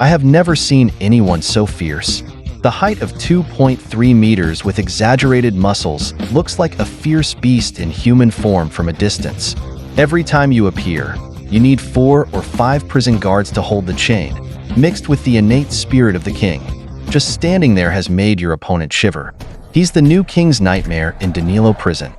I have never seen anyone so fierce. The height of 2.3 meters with exaggerated muscles looks like a fierce beast in human form from a distance. Every time you appear, you need 4 or 5 prison guards to hold the chain, mixed with the innate spirit of the king. Just standing there has made your opponent shiver. He's the new king's nightmare in Danilo prison.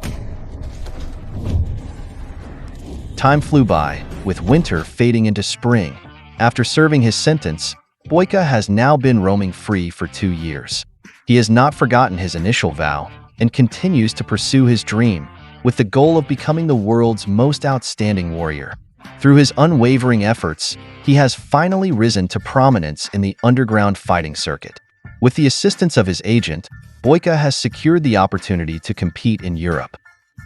Time flew by, with winter fading into spring. After serving his sentence, Boyka has now been roaming free for 2 years. He has not forgotten his initial vow and continues to pursue his dream, with the goal of becoming the world's most outstanding warrior. Through his unwavering efforts, he has finally risen to prominence in the underground fighting circuit. With the assistance of his agent, Boyka has secured the opportunity to compete in Europe.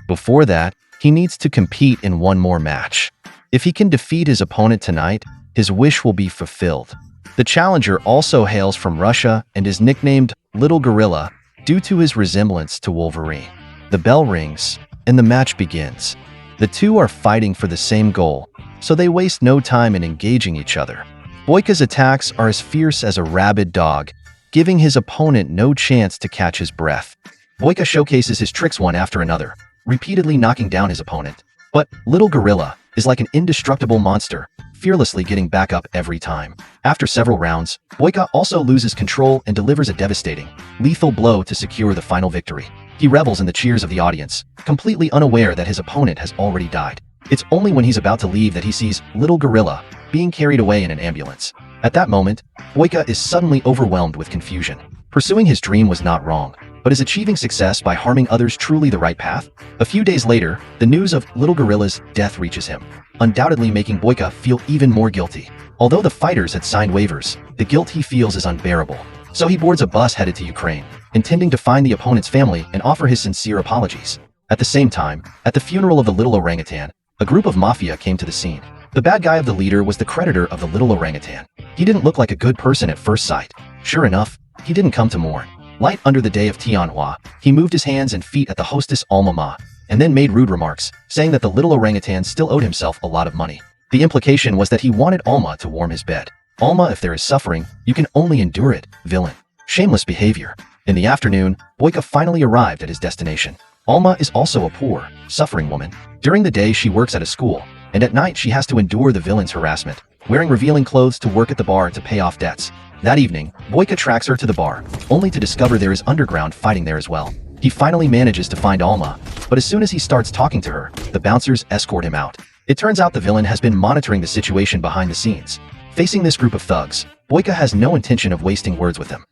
Before that, he needs to compete in one more match. If he can defeat his opponent tonight, his wish will be fulfilled. The challenger also hails from Russia and is nicknamed Little Gorilla due to his resemblance to Wolverine. The bell rings, and the match begins. The two are fighting for the same goal, so they waste no time in engaging each other. Boyka's attacks are as fierce as a rabid dog, giving his opponent no chance to catch his breath. Boyka showcases his tricks one after another, repeatedly knocking down his opponent. But Little Gorilla is like an indestructible monster, fearlessly getting back up every time. After several rounds, Boyka also loses control and delivers a devastating, lethal blow to secure the final victory. He revels in the cheers of the audience, completely unaware that his opponent has already died. It's only when he's about to leave that he sees Little Gorilla being carried away in an ambulance. At that moment, Boyka is suddenly overwhelmed with confusion. Pursuing his dream was not wrong, but is achieving success by harming others truly the right path? A few days later, the news of Little Gorilla's death reaches him, undoubtedly making Boyka feel even more guilty. Although the fighters had signed waivers, the guilt he feels is unbearable. So he boards a bus headed to Ukraine, intending to find the opponent's family and offer his sincere apologies. At the same time, at the funeral of the little orangutan, a group of mafia came to the scene. The bad guy of the leader was the creditor of the little orangutan. He didn't look like a good person at first sight. Sure enough, he didn't come to mourn. Light under the day of Tianhua, he moved his hands and feet at the hostess Alma Ma, and then made rude remarks, saying that the little orangutan still owed himself a lot of money. The implication was that he wanted Alma to warm his bed. Alma, if there is suffering, you can only endure it, villain. Shameless behavior. In the afternoon, Boyka finally arrived at his destination. Alma is also a poor, suffering woman. During the day she works at a school, and at night she has to endure the villain's harassment, wearing revealing clothes to work at the bar to pay off debts. That evening, Boyka tracks her to the bar, only to discover there is underground fighting there as well. He finally manages to find Alma, but as soon as he starts talking to her, the bouncers escort him out. It turns out the villain has been monitoring the situation behind the scenes. Facing this group of thugs, Boyka has no intention of wasting words with them.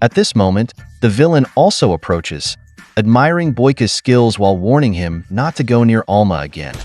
At this moment, the villain also approaches, admiring Boyka's skills while warning him not to go near Alma again,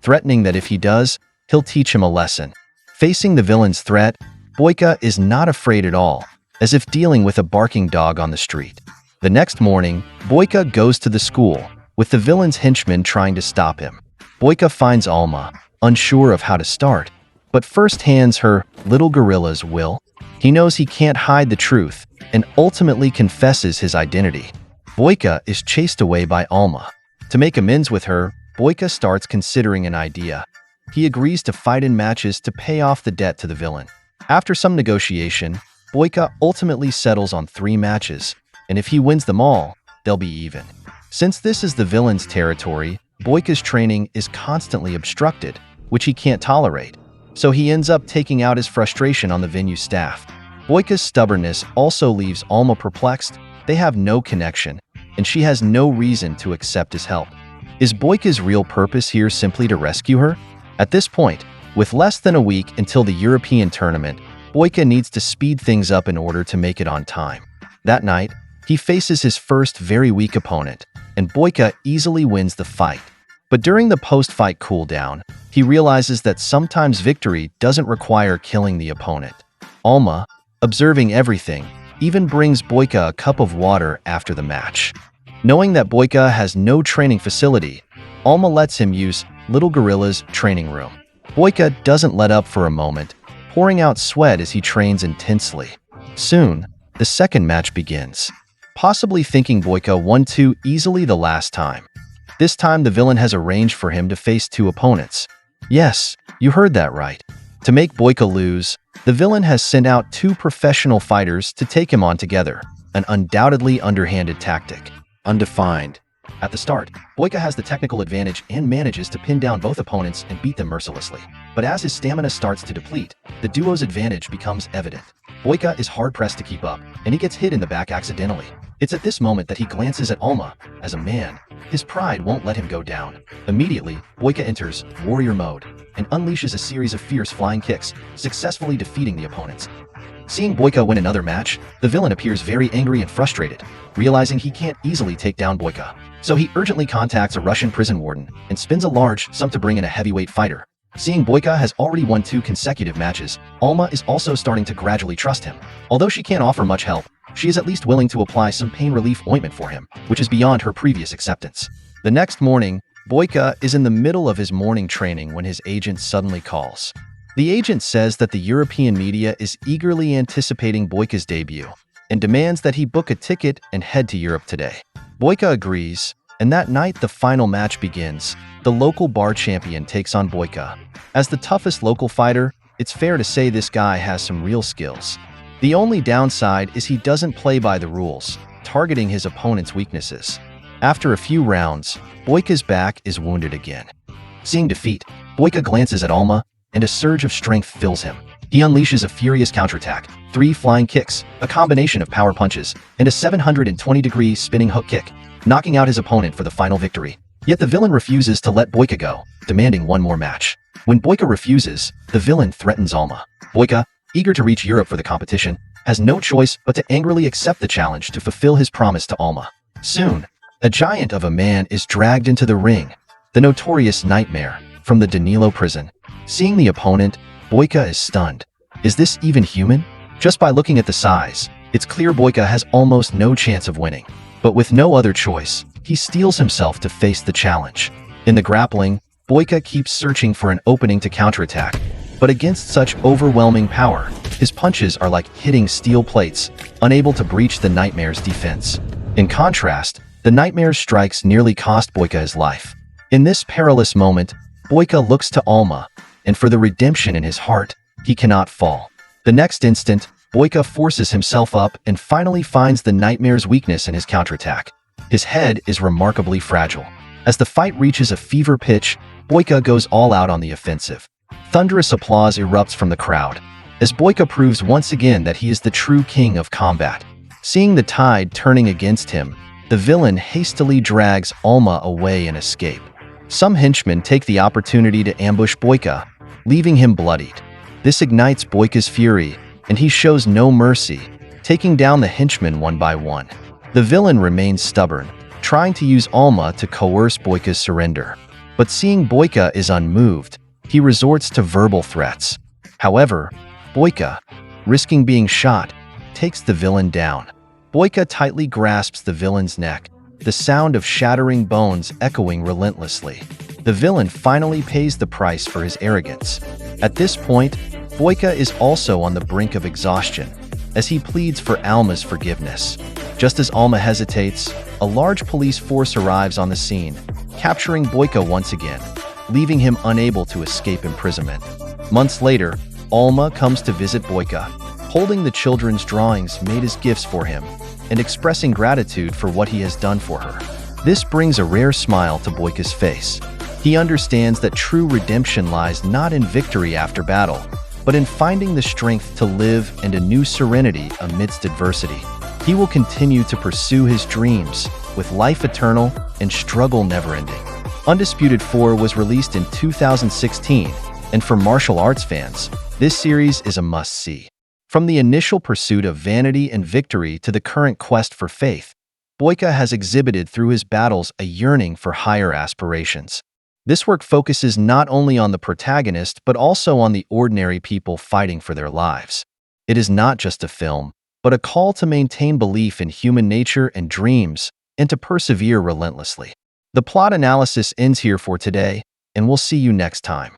threatening that if he does, he'll teach him a lesson. Facing the villain's threat, Boyka is not afraid at all, as if dealing with a barking dog on the street. The next morning, Boyka goes to the school, with the villain's henchmen trying to stop him. Boyka finds Alma, unsure of how to start, but first hands her Little Gorilla's will. He knows he can't hide the truth, and ultimately confesses his identity. Boyka is chased away by Alma. To make amends with her, Boyka starts considering an idea. He agrees to fight in matches to pay off the debt to the villain. After some negotiation, Boyka ultimately settles on 3 matches, and if he wins them all, they'll be even. Since this is the villain's territory, Boyka's training is constantly obstructed, which he can't tolerate, so he ends up taking out his frustration on the venue staff. Boyka's stubbornness also leaves Alma perplexed. They have no connection, and she has no reason to accept his help. Is Boyka's real purpose here simply to rescue her? At this point, with less than a week until the European tournament, Boyka needs to speed things up in order to make it on time. That night, he faces his first very weak opponent, and Boyka easily wins the fight. But during the post-fight cooldown, he realizes that sometimes victory doesn't require killing the opponent. Alma, observing everything, even brings Boyka a cup of water after the match. Knowing that Boyka has no training facility, Alma lets him use Little Gorilla's training room. Boyka doesn't let up for a moment, pouring out sweat as he trains intensely. Soon, the second match begins, possibly thinking Boyka won too easily the last time. This time the villain has arranged for him to face 2 opponents. Yes, you heard that right. To make Boyka lose, the villain has sent out two professional fighters to take him on together, an undoubtedly underhanded tactic. Undefined. At the start, Boyka has the technical advantage and manages to pin down both opponents and beat them mercilessly. But as his stamina starts to deplete, the duo's advantage becomes evident. Boyka is hard-pressed to keep up, and he gets hit in the back accidentally. It's at this moment that he glances at Alma. As a man, his pride won't let him go down. Immediately, Boyka enters warrior mode and unleashes a series of fierce flying kicks, successfully defeating the opponents. Seeing Boyka win another match, the villain appears very angry and frustrated, realizing he can't easily take down Boyka. So he urgently contacts a Russian prison warden and spends a large sum to bring in a heavyweight fighter. Seeing Boyka has already won 2 consecutive matches, Alma is also starting to gradually trust him. Although she can't offer much help, she is at least willing to apply some pain relief ointment for him, which is beyond her previous acceptance. The next morning, Boyka is in the middle of his morning training when his agent suddenly calls. The agent says that the European media is eagerly anticipating Boyka's debut and demands that he book a ticket and head to Europe today. Boyka agrees, and that night the final match begins. The local bar champion takes on Boyka. As the toughest local fighter, it's fair to say this guy has some real skills. The only downside is he doesn't play by the rules, targeting his opponent's weaknesses. After a few rounds, Boyka's back is wounded again. Seeing defeat, Boyka glances at Alma, and a surge of strength fills him. He unleashes a furious counterattack, 3 flying kicks, a combination of power punches, and a 720-degree spinning hook kick, knocking out his opponent for the final victory. Yet the villain refuses to let Boyka go, demanding one more match. When Boyka refuses, the villain threatens Alma. Boyka, eager to reach Europe for the competition, has no choice but to angrily accept the challenge to fulfill his promise to Alma. Soon, a giant of a man is dragged into the ring, the notorious Nightmare, from the Danilo prison. Seeing the opponent, Boyka is stunned. Is this even human? Just by looking at the size, it's clear Boyka has almost no chance of winning. But with no other choice, he steels himself to face the challenge. In the grappling, Boyka keeps searching for an opening to counterattack. But against such overwhelming power, his punches are like hitting steel plates, unable to breach the Nightmare's defense. In contrast, the Nightmare's strikes nearly cost Boyka his life. In this perilous moment, Boyka looks to Alma, and for the redemption in his heart, he cannot fall. The next instant, Boyka forces himself up and finally finds the Nightmare's weakness in his counterattack. His head is remarkably fragile. As the fight reaches a fever pitch, Boyka goes all out on the offensive. Thunderous applause erupts from the crowd, as Boyka proves once again that he is the true king of combat. Seeing the tide turning against him, the villain hastily drags Alma away and escape. Some henchmen take the opportunity to ambush Boyka, leaving him bloodied. This ignites Boyka's fury, and he shows no mercy, taking down the henchmen one by one. The villain remains stubborn, trying to use Alma to coerce Boyka's surrender. But seeing Boyka is unmoved, he resorts to verbal threats. However, Boyka, risking being shot, takes the villain down. Boyka tightly grasps the villain's neck, the sound of shattering bones echoing relentlessly. The villain finally pays the price for his arrogance. At this point, Boyka is also on the brink of exhaustion, as he pleads for Alma's forgiveness. Just as Alma hesitates, a large police force arrives on the scene, capturing Boyka once again, leaving him unable to escape imprisonment. Months later, Alma comes to visit Boyka, holding the children's drawings made as gifts for him, and expressing gratitude for what he has done for her. This brings a rare smile to Boyka's face. He understands that true redemption lies not in victory after battle, but in finding the strength to live and a new serenity amidst adversity. He will continue to pursue his dreams, with life eternal and struggle never-ending. Undisputed 4 was released in 2016, and for martial arts fans, this series is a must-see. From the initial pursuit of vanity and victory to the current quest for faith, Boyka has exhibited through his battles a yearning for higher aspirations. This work focuses not only on the protagonist but also on the ordinary people fighting for their lives. It is not just a film, but a call to maintain belief in human nature and dreams, and to persevere relentlessly. The plot analysis ends here for today, and we'll see you next time.